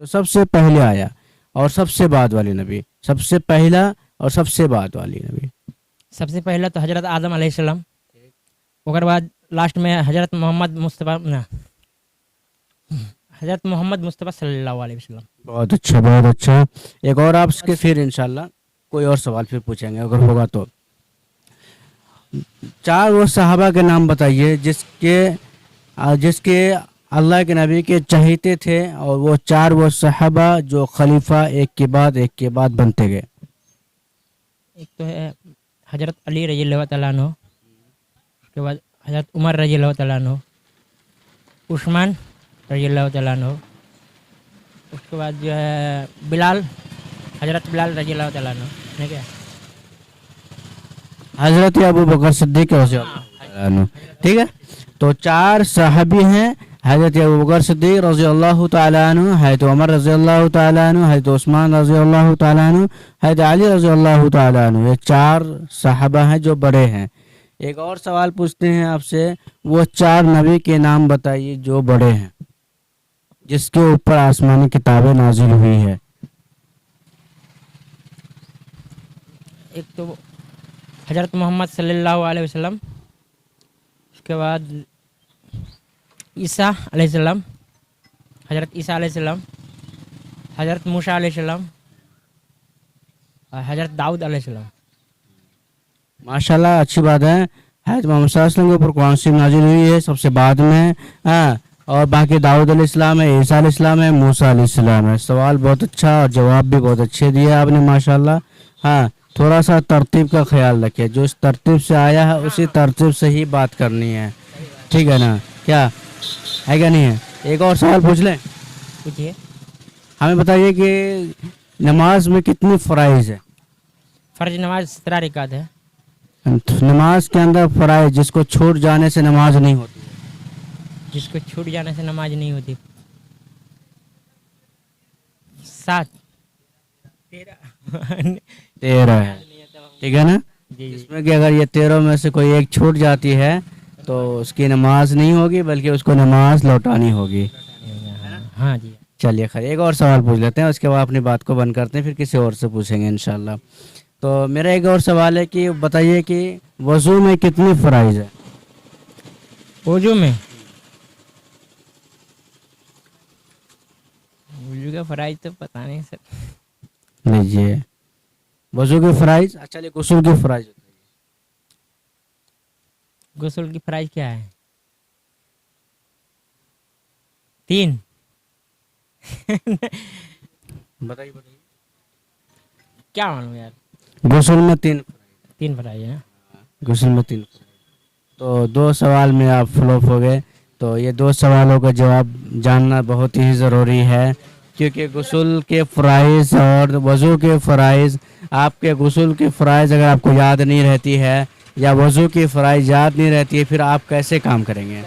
تو سب سے پہلے آیا اور سب سے بعد والی نبی، سب سے پہلا اور سب سے بعد والی نبی؟ سب سے پہلا تو حضرت آدم علیہ السلام، اگر بعد لاسٹ میں حضرت محمد مصطفیٰ حضرت محمد مصطفیٰ صلی اللہ علیہ وسلم۔ بہت اچھا، بہت اچھا۔ ایک اور آپ کے پھر انشاءاللہ کوئی اور سوال پھر پوچھیں گے اگر ہوگا تو۔ چار وہ صحابہ کے نام بتائیے جس کے اللہ کے نبی کے چہیتے تھے، اور وہ چار وہ صحابہ جو خلیفہ ایک کے بعد بنتے گئے۔ ایک تو ہے حضرت علی رضی اللہ تعالیٰ عنہ، اس کے بعد حضرت عمر رضی اللہ تعالیٰ عنہ، عثمان رضی اللہ تعالیٰ عنہ، اس کے بعد جو ہے بلال، حضرت بلال رضی اللہ تعالیٰ عنہ، ٹھیک ہے؟ حضرت ابو بکر صدیق رضی اللہ تعالیٰ عنہ، ٹھیک ہے؟ تو چار صحابی ہیں، حضرت ابو بکر صدیق رضی اللہ تعالیٰ عنہ، حضرت عمر رضی اللہ تعالیٰ عنہ، حضرت عثمان رضی اللہ تعالیٰ عنہ، حضرت علی رضی اللہ تعالیٰ عنہ۔ یہ چار صحابہ ہیں جو بڑے ہیں۔ ایک اور سوال پوچھتے ہیں آپ سے، وہ چار نبی کے نام بتائیے جو بڑے ہیں، جس کے اوپر آسمانی کتابیں نازل ہوئی ہے۔ ایک تو حضرت محمد صلی اللہ علیہ وسلم، اس کے بعد عیسیٰ علیہ السلام، حضرت عیسیٰ علیہ السلام، حضرت موسیٰ علیہ السلام، اور حضرت داؤد علیہ السلام۔ ماشاءاللہ، اچھی بات ہے۔ حضرت محمد صلی اللہ علیہ وسلم کے اوپر قرآن شریف نازل ہوئی ہے سب سے بعد میں، اور باقی داؤد علیہ السلام ہے، عیسیٰ علیہ السلام ہے، موسیٰ علیہ السلام ہے۔ سوال بہت اچھا اور جواب بھی بہت اچھے دیے آپ نے ماشاءاللہ۔ تھوڑا سا ترتیب کا خیال رکھیں، جو اس ترتیب سے آیا ہے اسی ترتیب سے ہی بات کرنی ہے، ٹھیک ہے نا؟ کیا ہے کیا نہیں ہے؟ ایک اور سوال پوچھ لیں؟ پوچھیے۔ ہمیں بتائیے کہ نماز میں کتنی فرائض ہے؟ فرض نماز 17 رکعت ہے۔ نماز کے اندر فرائض جس کو چھوٹ جانے سے نماز نہیں ہوتی، جس کو چھوٹ جانے سے نماز نہیں ہوتی، 7 13 ہے، ٹھیک ہے نا؟ جس میں کہ اگر یہ 13 میں سے کوئی ایک چھوٹ جاتی ہے تو اس کی نماز نہیں ہوگی، بلکہ اس کو نماز لوٹانی ہوگی۔ ہاں جی۔ چلیے خیر، ایک اور سوال پوچھ لیتے ہیں، اس کے بعد اپنی بات کو بند کرتے ہیں، پھر کسی اور سے پوچھیں گے انشاءاللہ۔ تو میرا ایک اور سوال ہے کہ بتائیے کہ وضو میں کتنی فرائض ہے؟ وضو میں وضو کا فرائض تو پتہ نہیں سر۔ لیجیے وضو کی فرائض، اچھا چلیے غسل کی فرائض بتائیے۔ غسل کی فرائض کیا ہے؟ 3۔ بتائیے کیا معلوم یار؟ غسل میں 3 فرائض ہے۔ غسل میں 3 تو 2 سوال میں آپ فلوپ ہو گئے۔ تو یہ 2 سوالوں کا جواب جاننا بہت ہی ضروری ہے، کیونکہ غسل کے فرائض اور وضو کے فرائض، آپ کے غسل کے فرائض اگر آپ کو یاد نہیں رہتی ہے یا وضو کی فرائض یاد نہیں رہتی ہے، پھر آپ کیسے کام کریں گے؟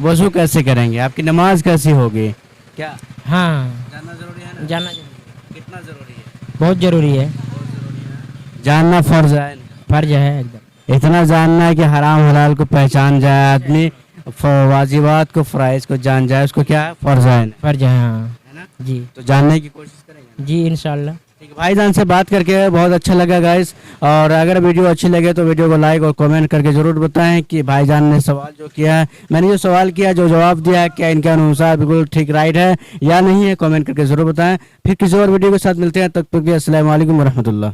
وضو کیسے کریں گے؟ آپ کی نماز کیسی ہوگی؟ کیا ہاں جاننا ضروری ہے نا؟ جاننا ضروری ہے، کتنا ضروری ہے؟ بہت ضروری ہے، جاننا فرض ہے، فرض ہے ایک دم۔ اتنا جاننا ہے کہ حرام حلال کو پہچان جائے آدمی، واجبات کو فرائض کو جان جائے، اس کو کیا ہے؟ فرض ہے، فرض ہے، ہاں جی۔ تو جاننے کی کوشش کریں گے جی انشاءاللہ۔ بھائی جان سے بات کر کے بہت اچھا لگا گائز، اور اگر ویڈیو اچھی لگے تو ویڈیو کو لائک اور کمنٹ کر کے ضرور بتائیں کہ بھائی جان نے سوال جو کیا ہے، میں نے جو سوال کیا، جو جواب دیا ہے، کیا ان کے انوسار بالکل ٹھیک رائٹ ہے یا نہیں ہے، کمنٹ کر کے ضرور بتائیں۔ پھر کسی اور ویڈیو کے ساتھ ملتے ہیں، تب تک کے السلام علیکم ورحمۃ اللہ۔